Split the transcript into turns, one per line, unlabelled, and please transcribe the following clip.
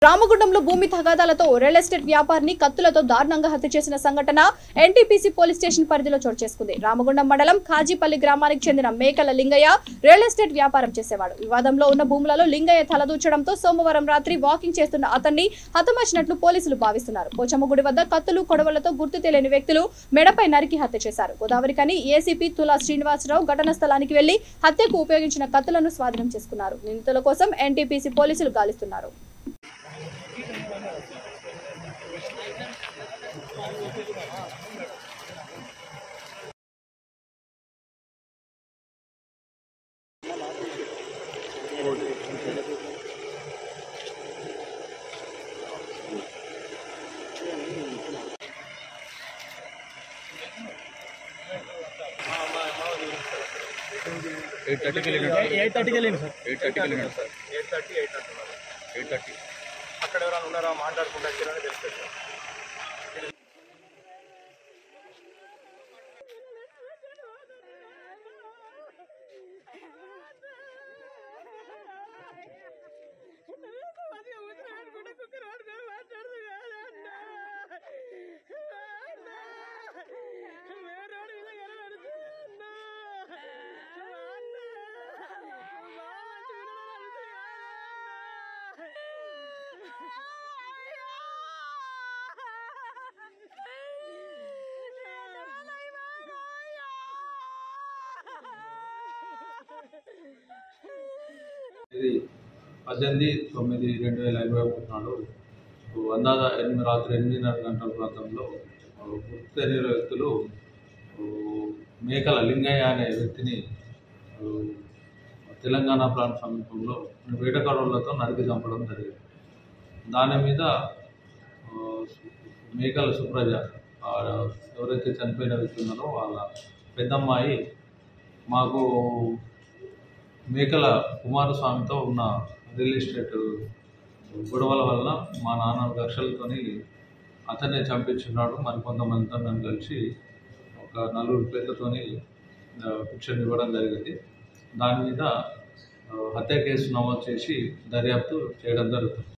రామగుండంలో భూమి తగాదాలతో real estate వ్యాపారిని కత్తులతో దారుణంగా హత్య చేసిన సంఘటన ఎన్టీపీసీ పోలీస్ స్టేషన్ పరిధిలో చోటు చేసుకుంది. రామగుండం మండలం కాజీపల్లి గ్రామానికి చెందిన మేకల లింగయ్య రియల్ ఎస్టేట్ వ్యాపారం చేసేవాడు. వివాదంలో ఉన్న భూములలో లింగయ్య తలదూచడంతో సోమవారం రాత్రి వాకింగ్ చేస్తున్న అతన్ని హతమార్చినట్లు పోలీసులు భావిస్తున్నారు. పోచమ్మగుడి వద్ద కత్తులు కొడవలతో గుర్తు తెలియని వ్యక్తులు మెడపై నరికి హత్య చేశారు. గోదావరికని ఏసీపీ తులా శ్రీనివాసరావు ఘటనా స్థలానికి వెళ్లి హత్యకు ఉపయోగించిన కత్తులను స్వాధీనం చేసుకున్నారు. నిందితుల కోసం ఎన్టీపీసీ పోలీసులు గాలిస్తున్నారు.
అక్కడ ఎవరైనా ఉన్నారా మాట్లాడుకుంటా తెలుస్తుంది.
ఇది 18/9/2023 నాడు రాత్రి 8:30 గంటల ప్రాంతంలో గుర్తు తెలియని వ్యక్తులు మేకల లింగయ్య అనే వ్యక్తిని తెలంగాణ ప్రాంత సమీపంలో వేటకారులతో నరికి చంపడం జరిగింది. దాని మీద మేకల సుప్రజ ఎవరైతే చనిపోయిన వ్యక్తి ఉన్నారో వాళ్ళ పెద్దమ్మాయి మాకు మేకల కుమారస్వామితో ఉన్న రియల్ ఎస్టేట్ గొడవల వలన మా నాన్న ఘర్షలతోని అతన్నే చంపించున్నాడు. మరికొంతమందితో నన్ను కలిసి ఒక 4 పేర్లతోని పిక్చర్ ఇవ్వడం జరిగింది. దాని మీద హత్య కేసు నమోదు చేసి దర్యాప్తు చేయడం జరుగుతుంది.